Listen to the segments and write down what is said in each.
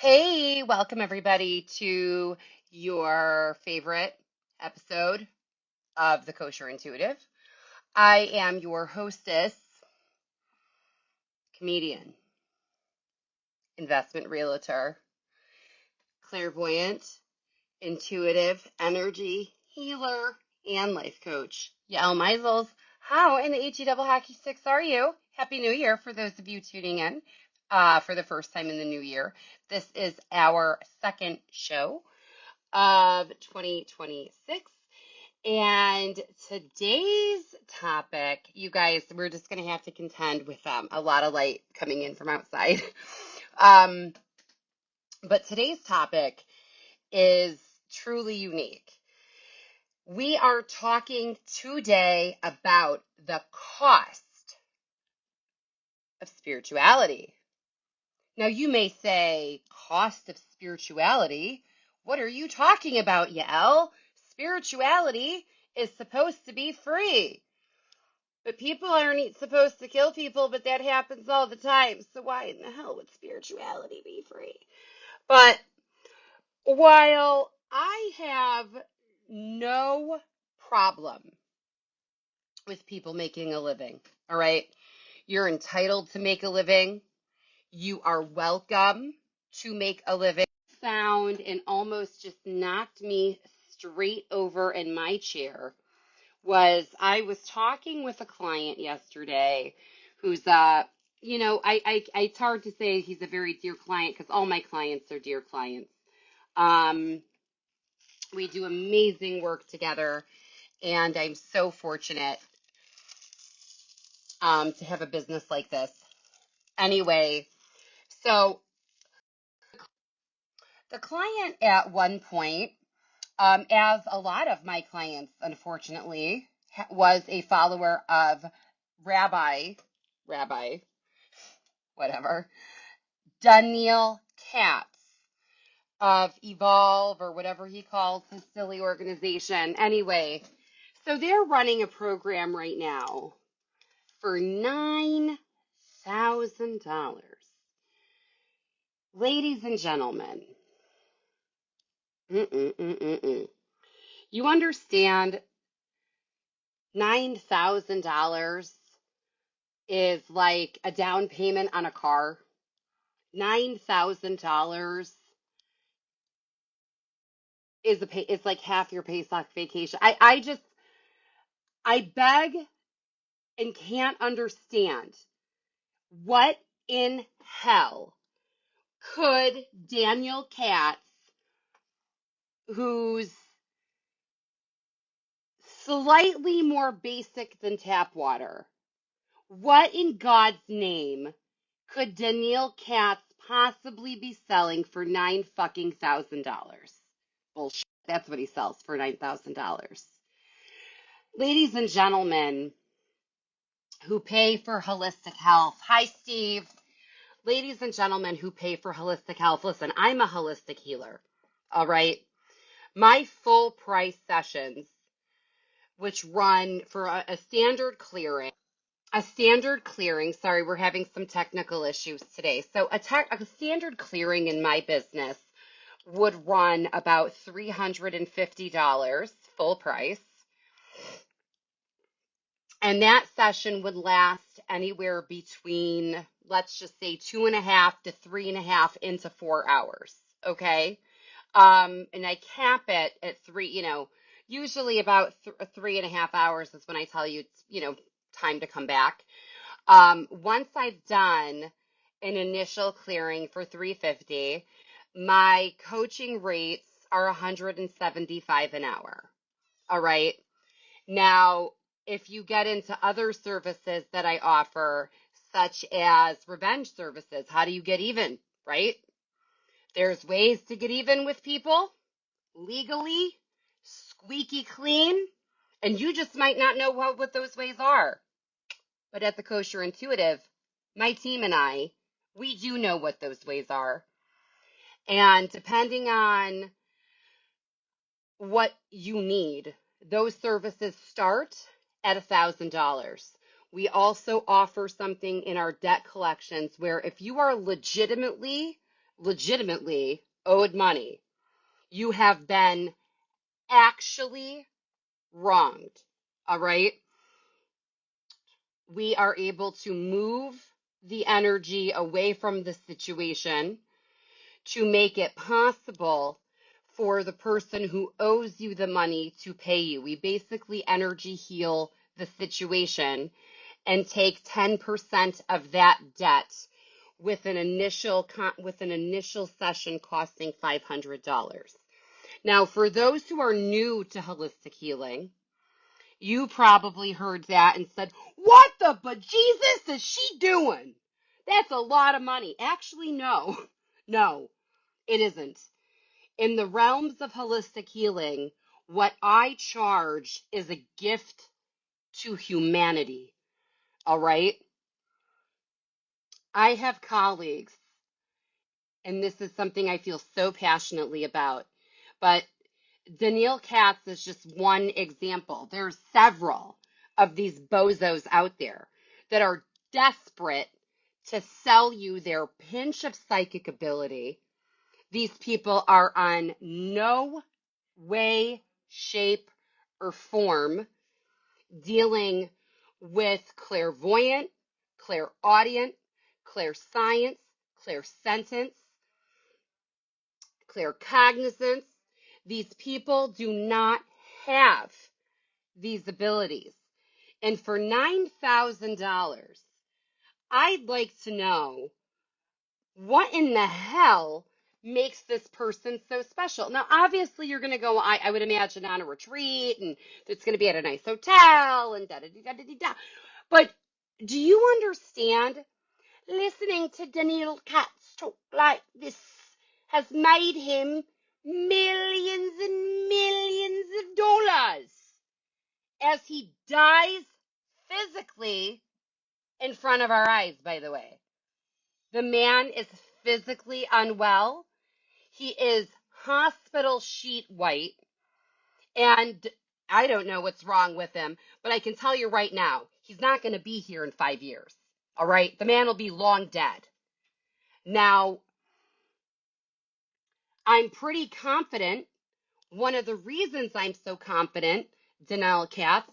Hey, welcome everybody to your favorite episode of the Kosher Intuitive. I am your hostess, comedian, investment realtor, clairvoyant, intuitive, energy healer, and life coach. Yael Meisels. How in the HE double hockey sticks are you? Happy New Year for those of you tuning in for the first time in the new year. This is our second show of 2026. And today's topic, you guys, we're just going to have to contend with a lot of light coming in from outside. Um, but today's topic is truly unique. We are talking today about the cost of spirituality. Now, you may say, cost of spirituality? What are you talking about, Yael? Spirituality is supposed to be free. But people aren't supposed to kill people, but that happens all the time. So why in the hell would spirituality be free? But while I have no problem with people making a living, all right? You're entitled to make a living. You are welcome to make a living. Sound and almost just knocked me straight over in my chair was I was talking with a client yesterday who's it's hard to say he's a very dear client because all my clients are dear clients. We do amazing work together, and I'm so fortunate to have a business like this. Anyway, so the client at one point, as a lot of my clients, unfortunately, was a follower of Rabbi, whatever, Daniel Katz of Evolve or whatever he calls his silly organization. Anyway, so they're running a program right now for $9,000. Ladies and gentlemen, you understand $9,000 is like a down payment on a car. $9,000 is like half your Pesach vacation. I beg and can't understand what in hell could Daniel Katz, who's slightly more basic than tap water, what in God's name could Daniel Katz possibly be selling for $9,000? Bullshit. That's what he sells for $9,000. Ladies and gentlemen who pay for holistic health. Hi, Steve. Ladies and gentlemen who pay for holistic health. Listen, I'm a holistic healer. All right. My full price sessions, which run for a standard clearing, sorry, we're having some technical issues today. So a standard clearing in my business would run about $350 full price. And that session would last anywhere between, let's just say, 2.5 to 3.5 into 4 hours. Okay. And I cap it at usually about 3.5 hours is when I tell you, time to come back. Once I've done an initial clearing for $350, my coaching rates are $175 an hour. All right. Now, if you get into other services that I offer, such as revenge services, how do you get even, right? There's ways to get even with people legally, squeaky clean, and you just might not know what those ways are. But at the Kosher Intuitive, my team and I, we do know what those ways are. And depending on what you need, those services start at $1,000. We also offer something in our debt collections where if you are legitimately legitimately owed money, you have been actually wronged. All right? We are able to move the energy away from the situation to make it possible for the person who owes you the money to pay you. We basically energy heal the situation and take 10% of that debt with an initial session costing $500. Now, for those who are new to holistic healing, you probably heard that and said, "What the bejesus is she doing? That's a lot of money." Actually, no. No, it isn't. In the realms of holistic healing, what I charge is a gift to humanity. All right? I have colleagues, and this is something I feel so passionately about, but Danielle Katz is just one example. There's several of these bozos out there that are desperate to sell you their pinch of psychic ability. These people are on no way, shape, or form dealing with clairvoyant, clairaudient, clairscience, clairsentience, claircognizance. These people do not have these abilities. And for $9,000, I'd like to know what in the hell makes this person so special. Now, obviously, you're going to go, I would imagine, on a retreat, and it's going to be at a nice hotel, and da-da-da-da-da-da. But do you understand? Listening to Daniel Katz talk like this has made him millions and millions of dollars as he dies physically in front of our eyes, by the way. The man is physically unwell. He is hospital sheet white, and I don't know what's wrong with him, but I can tell you right now, he's not going to be here in 5 years. All right? The man will be long dead. Now, I'm pretty confident. One of the reasons I'm so confident, Danielle Katz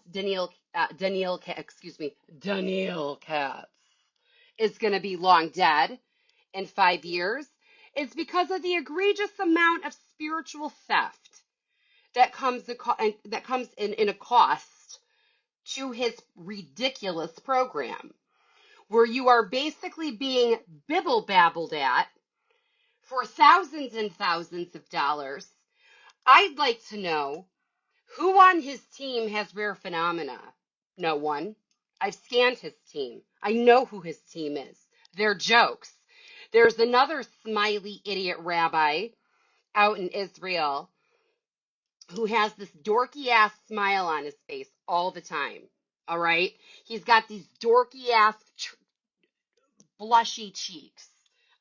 is going to be long dead in 5 years, is because of the egregious amount of spiritual theft that comes in a cost to his ridiculous program, where you are basically being bibble babbled at for thousands and thousands of dollars. I'd like to know who on his team has rare phenomena. No one. I've scanned his team. I know who his team is. They're jokes. There's another smiley idiot rabbi out in Israel who has this dorky ass smile on his face all the time. All right? He's got these dorky ass blushy cheeks.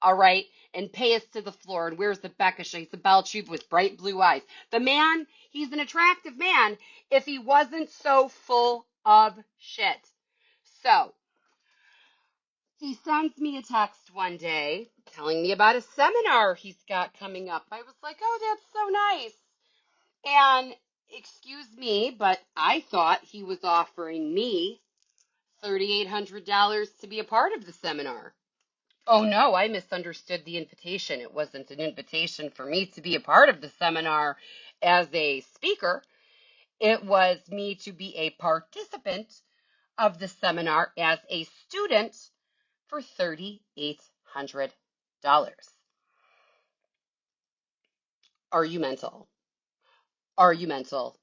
All right? And pay us to the floor and wears the Bekisha. He's a Balchub with bright blue eyes. The man, he's an attractive man if he wasn't so full of shit. So, he sends me a text one day telling me about a seminar he's got coming up. I was like, oh, that's so nice. And excuse me, but I thought he was offering me $3,800 to be a part of the seminar. Oh no, I misunderstood the invitation. It wasn't an invitation for me to be a part of the seminar as a speaker. It was me to be a participant of the seminar as a student for $3,800. Are you mental? Are you mental?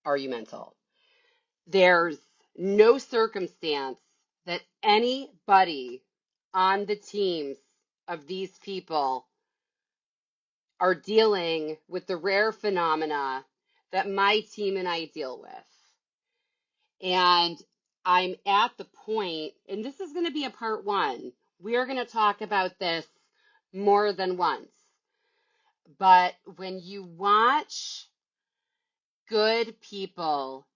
Are you mental? There's no circumstance that anybody on the teams of these people are dealing with the rare phenomena that my team and I deal with. And I'm at the point, and this is going to be a part one. We are going to talk about this more than once. But when you watch good people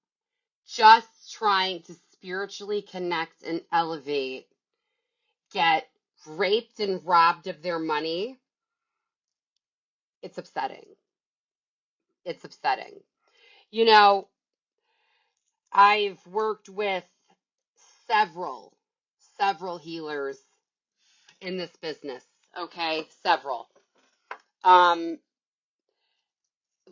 just trying to spiritually connect and elevate get raped and robbed of their money, It's upsetting. It's upsetting. You know, I've worked with several, several healers in this business. Okay, several. Um,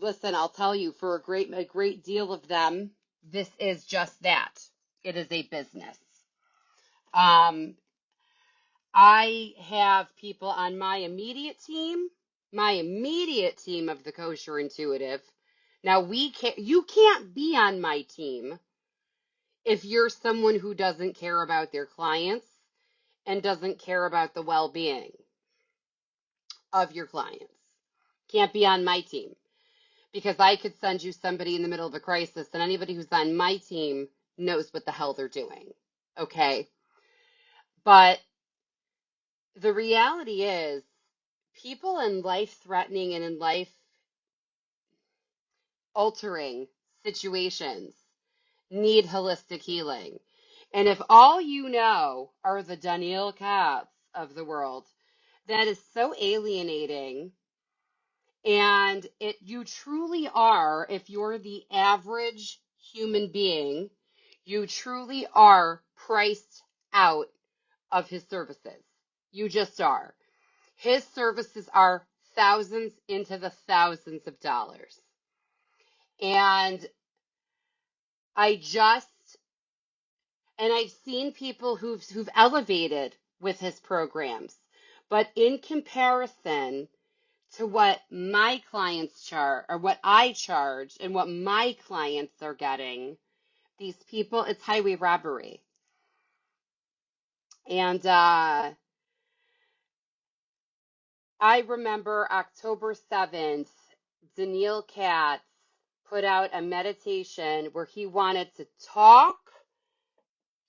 Listen, I'll tell you, for a great deal of them, this is just that. It is a business. Um, I have people on my immediate team of the Kosher Intuitive. Now you can't be on my team if you're someone who doesn't care about their clients and doesn't care about the well-being of your clients. Can't be on my team because I could send you somebody in the middle of a crisis, and anybody who's on my team knows what the hell they're doing. Okay? But the reality is, people in life-threatening and in life-altering situations need holistic healing. And if all you know are the Danielle Katz of the world, that is so alienating. And you truly are, if you're the average human being, you truly are priced out of his services. You just are. His services are thousands into the thousands of dollars. And I just, and I've seen people who've elevated with his programs, but in comparison to what my clients charge or what I charge and what my clients are getting, these people, it's highway robbery. And I remember October 7th, Daniel Katz put out a meditation where he wanted to talk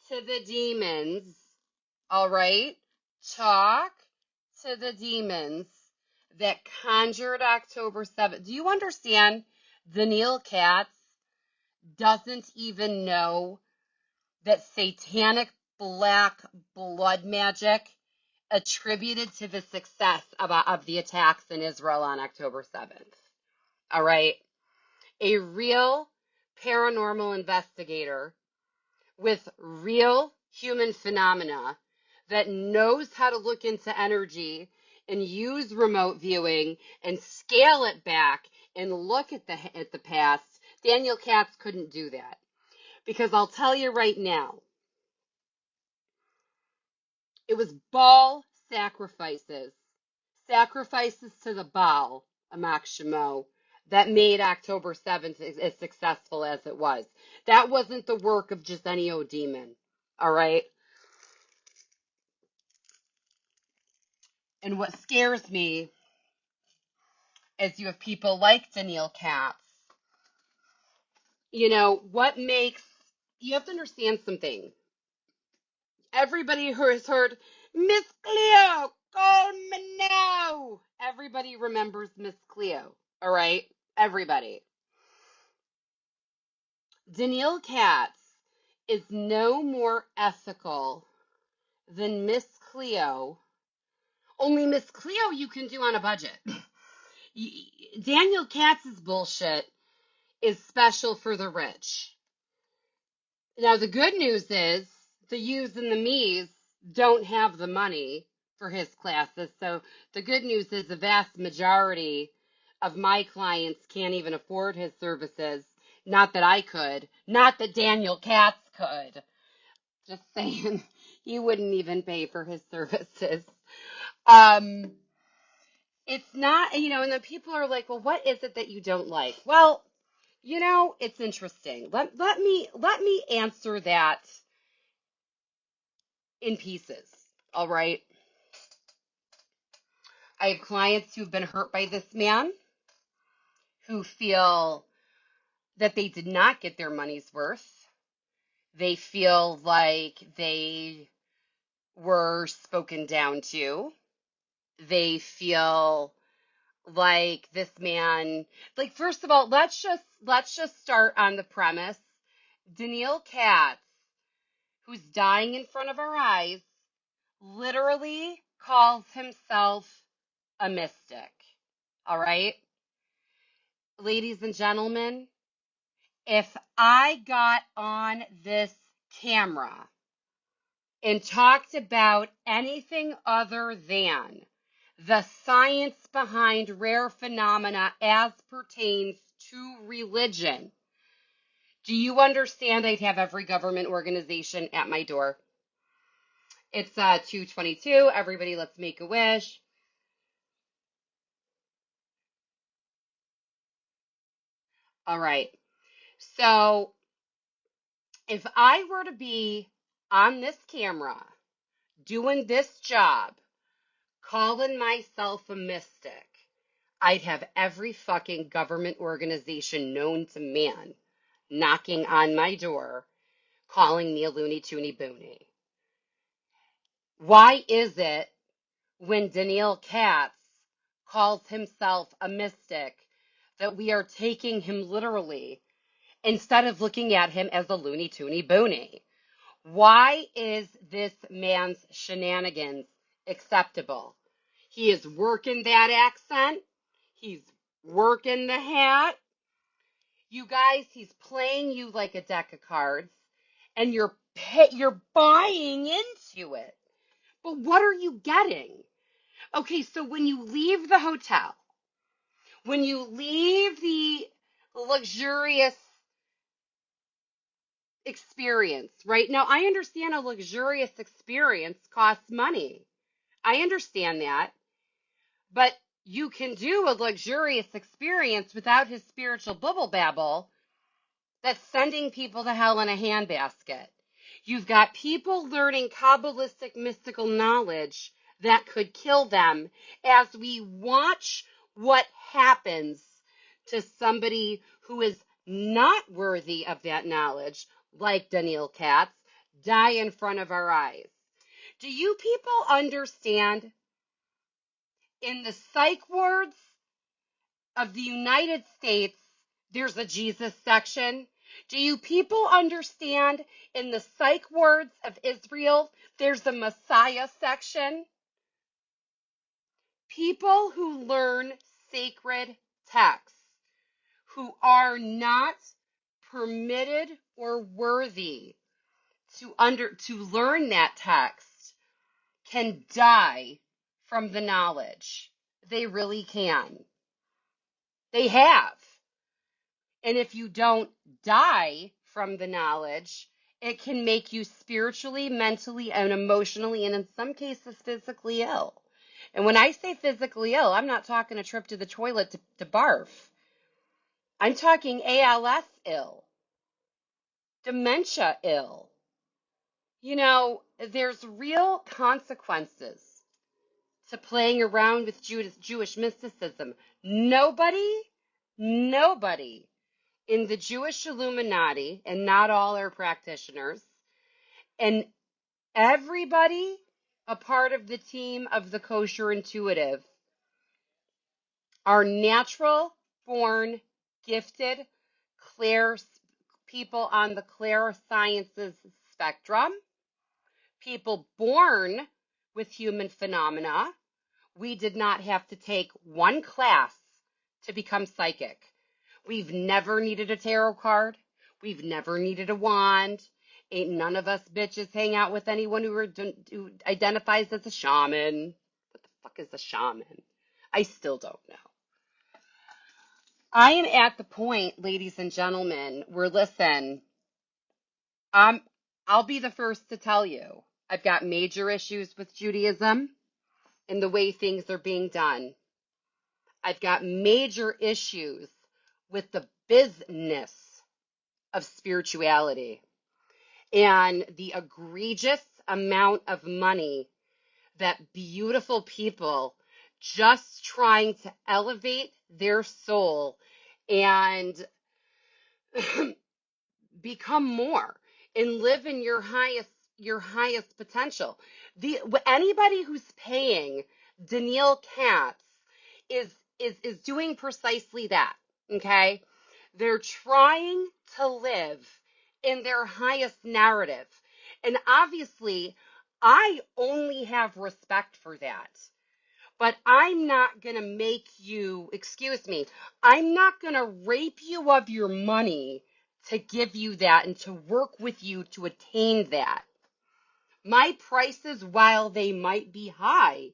to the demons, all right? Talk to the demons that conjured October 7th. Do you understand? Daniel Katz doesn't even know that satanic black blood magic attributed to the success of the attacks in Israel on October 7th. All right? A real paranormal investigator with real human phenomena that knows how to look into energy and use remote viewing and scale it back and look at the past. Daniel Katz couldn't do that. Because I'll tell you right now, it was Baal sacrifices, sacrifices to the Baal, Amak Shemo, that made October 7th as successful as it was. That wasn't the work of just any old demon, all right? And what scares me is you have people like Daniel Katz. You know, you have to understand something. Everybody who has heard, Miss Cleo, call me now. Everybody remembers Miss Cleo, all right? Everybody. Danielle Katz is no more ethical than Miss Cleo. Only Miss Cleo you can do on a budget. Daniel Katz's bullshit is special for the rich. Now, the good news is the yous and the me's don't have the money for his classes. So the good news is the vast majority of my clients can't even afford his services. Not that I could. Not that Daniel Katz could. Just saying, he wouldn't even pay for his services. Um, it's not, and then people are like, well, what is it that you don't like? Well, it's interesting. Let me answer that in pieces. All right. I have clients who've been hurt by this man who feel that they did not get their money's worth. They feel like they were spoken down to. They feel like this man, like, first of all, let's just start on the premise. Daniel Katz, who's dying in front of our eyes, literally calls himself a mystic. All right? Ladies and gentlemen, if I got on this camera and talked about anything other than the science behind rare phenomena as pertains to religion, do you understand I'd have every government organization at my door? It's 2:22. Everybody, let's make a wish. All right. So if I were to be on this camera doing this job, calling myself a mystic, I'd have every fucking government organization known to man knocking on my door, calling me a loony toony boony. Why is it when Daniel Katz calls himself a mystic that we are taking him literally instead of looking at him as a loony toony boony? Why is this man's shenanigans acceptable? He is working that accent. He's working the hat. You guys, he's playing you like a deck of cards, and you're buying into it. But what are you getting? Okay, so when you leave the hotel, when you leave the luxurious experience, right? Now, I understand a luxurious experience costs money. I understand that. But you can do a luxurious experience without his spiritual bubble babble that's sending people to hell in a handbasket. You've got people learning Kabbalistic mystical knowledge that could kill them as we watch what happens to somebody who is not worthy of that knowledge, like Daniel Katz, die in front of our eyes. Do you people understand? In the psych wards of the United States, there's a Jesus section. Do you people understand? In the psych wards of Israel, there's a Messiah section. People who learn sacred texts, who are not permitted or worthy to learn that text, can die from the knowledge. They really can. They have. And if you don't die from the knowledge, it can make you spiritually, mentally, and emotionally, and in some cases, physically ill. And when I say physically ill, I'm not talking a trip to the toilet to barf. I'm talking ALS ill, dementia ill. You know, there's real consequences to playing around with Jewish mysticism. Nobody in the Jewish Illuminati, and not all are practitioners, and everybody a part of the team of the Kosher Intuitive are natural born, gifted, clear people on the clear sciences spectrum, people born with human phenomena. We did not have to take one class to become psychic. We've never needed a tarot card. We've never needed a wand. Ain't none of us bitches hang out with anyone who identifies as a shaman. What the fuck is a shaman? I still don't know. I am at the point, ladies and gentlemen, where listen, I'll be the first to tell you, I've got major issues with Judaism and the way things are being done. I've got major issues with the business of spirituality and the egregious amount of money that beautiful people just trying to elevate their soul and become more and live in your highest potential. Anybody who's paying Daniel Katz is doing precisely that. Okay, they're trying to live in their highest narrative, and obviously, I only have respect for that. But I'm not going to make you, excuse me, I'm not going to rape you of your money to give you that and to work with you to attain that. My prices, while they might be high,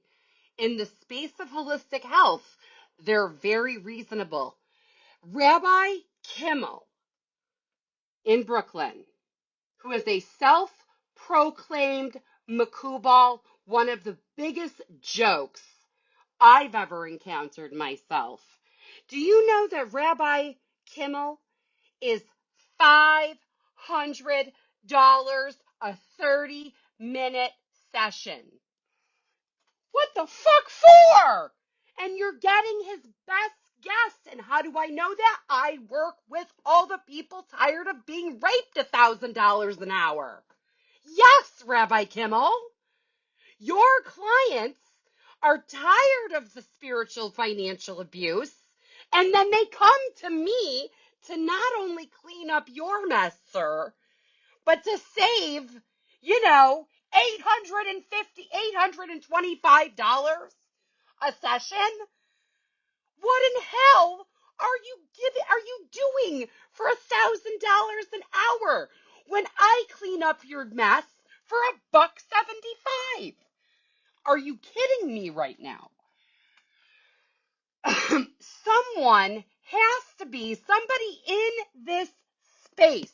in the space of holistic health, they're very reasonable. Rabbi Kimmel in Brooklyn, who is a self-proclaimed Makubal, one of the biggest jokes I've ever encountered myself. Do you know that Rabbi Kimmel is $500 a 30-minute session? What the fuck for? And you're getting his best guess. And how do I know that? I work with all the people tired of being raped $1,000 an hour. Yes, Rabbi Kimmel. Your clients are tired of the spiritual financial abuse, and then they come to me to not only clean up your mess, sir, but to save, $825 a session. What in hell are you doing for $1,000 an hour when I clean up your mess for $1.75? Are you kidding me right now? Somebody in this space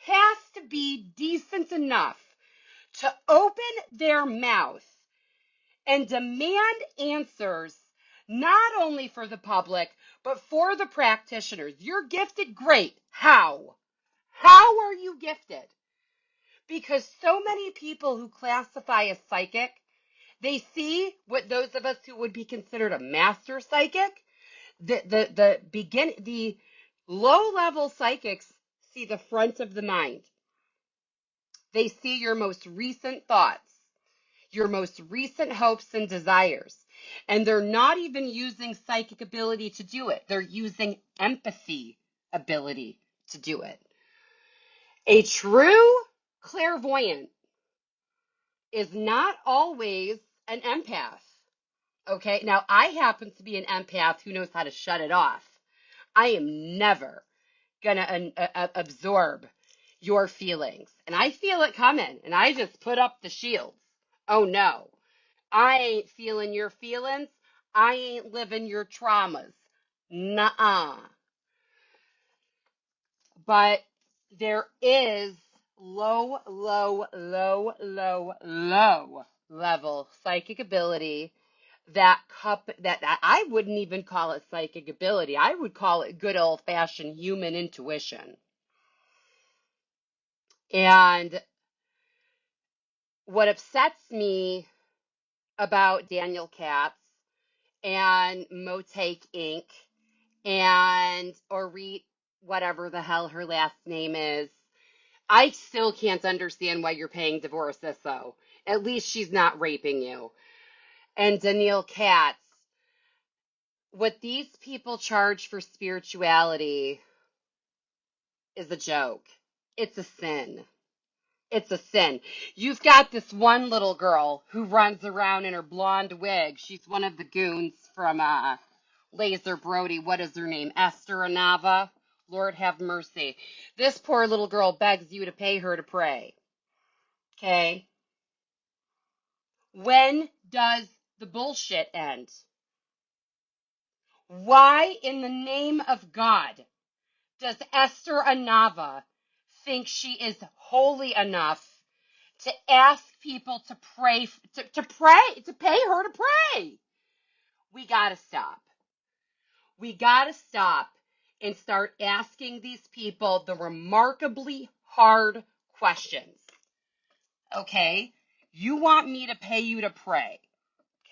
has to be decent enough to open their mouth and demand answers, not only for the public, but for the practitioners. You're gifted, great. How? How are you gifted? Because so many people who classify as psychic, they see what those of us who would be considered a master psychic, the low level psychics see the front of the mind. They see your most recent thoughts, your most recent hopes and desires. And they're not even using psychic ability to do it. They're using empathy ability to do it. A true clairvoyant is not always an empath. Okay, now I happen to be an empath who knows how to shut it off. I am never going to absorb your feelings. And I feel it coming, and I just put up the shields. Oh no, I ain't feeling your feelings. I ain't living your traumas. Nuh-uh. But there is low level psychic ability that I wouldn't even call it psychic ability. I would call it good old-fashioned human intuition. And what upsets me about Daniel Katz and Motake Inc. and Orit, whatever the hell her last name is, I still can't understand why you're paying divorce though. At least she's not raping you. And Daniel Katz, what these people charge for spirituality is a joke. It's a sin. It's a sin. You've got this one little girl who runs around in her blonde wig. She's one of the goons from Laser Brody. What is her name? Esther Anava. Lord have mercy. This poor little girl begs you to pay her to pray. Okay? When does the bullshit end? Why in the name of God does Esther Anava think she is holy enough to ask people to pray, to pay her to pray? We got to stop. We got to stop and start asking these people the remarkably hard questions. Okay? You want me to pay you to pray.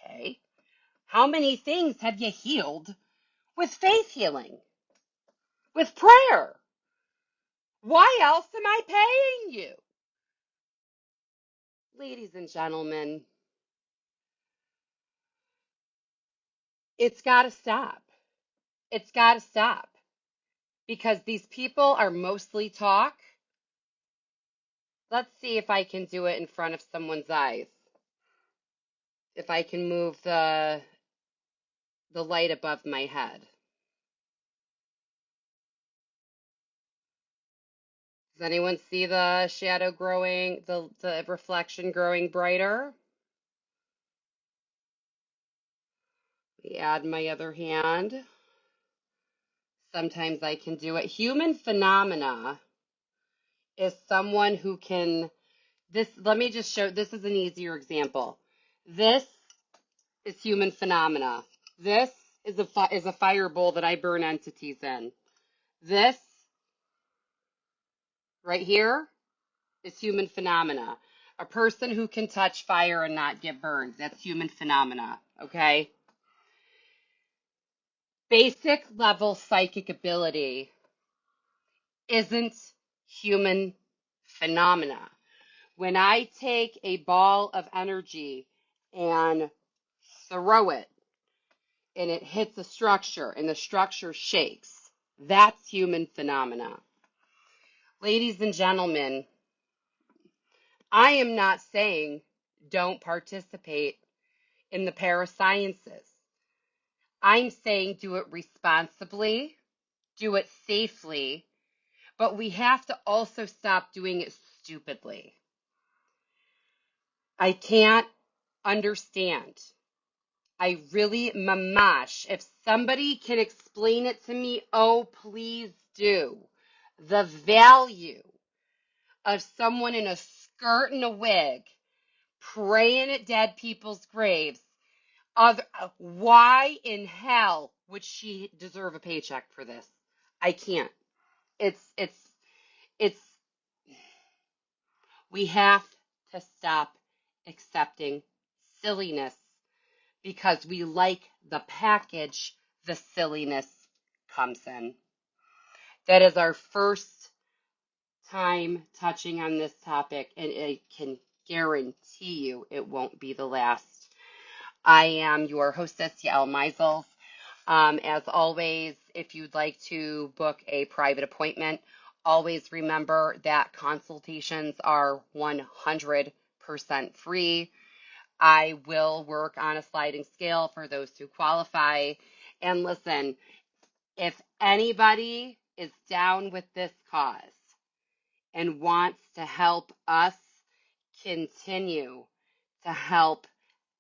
Okay? How many things have you healed with faith healing? With prayer? Why else am I paying you? Ladies and gentlemen, it's got to stop. It's got to stop. Because these people are mostly talk. Let's see if I can do it in front of someone's eyes. if I can move the light above my head. Does anyone see the shadow growing, the reflection growing brighter? We add my other hand. Sometimes I can do it. Human phenomena is someone who can, let me just show, this is an easier example. This is human phenomena. This is a fire bowl that I burn entities in. This right here is human phenomena. A person who can touch fire and not get burned. That's human phenomena, okay? Basic level psychic ability isn't human phenomena. When I take a ball of energy and throw it and it hits a structure and the structure shakes, that's human phenomena. Ladies and gentlemen, I am not saying don't participate in the parasciences. I'm saying do it responsibly, do it safely, but we have to also stop doing it stupidly. I can't understand. I really, mamash, if somebody can explain it to me, oh, please do. The value of someone in a skirt and a wig praying at dead people's graves. Why in hell would she deserve a paycheck for this? I can't. It's, we have to stop accepting silliness because we like the package the silliness comes in. That is our first time touching on this topic, and I can guarantee you it won't be the last. I am your hostess, Yael Meisels. As always, if you'd like to book a private appointment, always remember that consultations are 100% free. I will work on a sliding scale for those who qualify. And listen, if anybody is down with this cause and wants to help us continue to help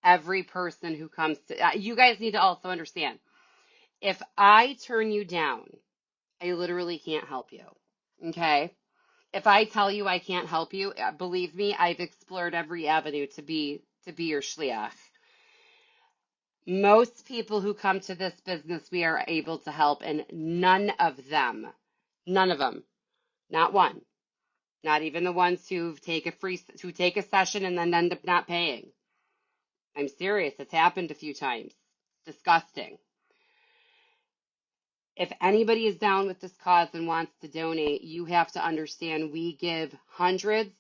every person who comes to, you guys need to also understand, if I turn you down, I literally can't help you. Okay? If I tell you I can't help you, believe me, I've explored every avenue to be your shliach. Most people who come to this business, we are able to help, and none of them, not one, not even the ones who take a session and then end up not paying. I'm serious. It's happened a few times. It's disgusting. If anybody is down with this cause and wants to donate, you have to understand we give hundreds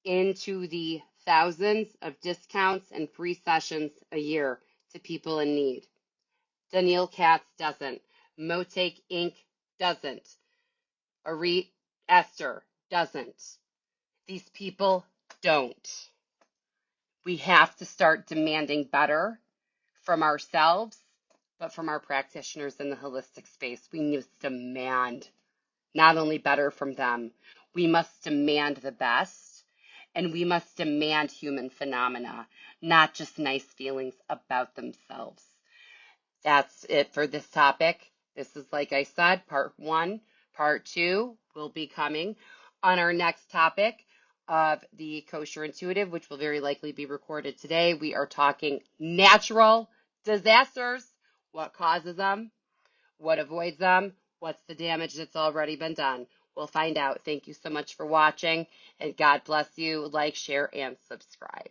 into the thousands of discounts and free sessions a year to people in need. Danielle Katz doesn't. Motake Inc. doesn't. Arit Esther doesn't. These people don't. We have to start demanding better from ourselves, but from our practitioners in the holistic space. We must demand not only better from them, we must demand the best, and we must demand human phenomena, not just nice feelings about themselves. That's it for this topic. This is, like I said, part 1. Part 2 will be coming on our next topic of the Kosher Intuitive, which will very likely be recorded today. We are talking natural disasters, what causes them, what avoids them, what's the damage that's already been done. We'll find out. Thank you so much for watching, and God bless you. Like, share, and subscribe.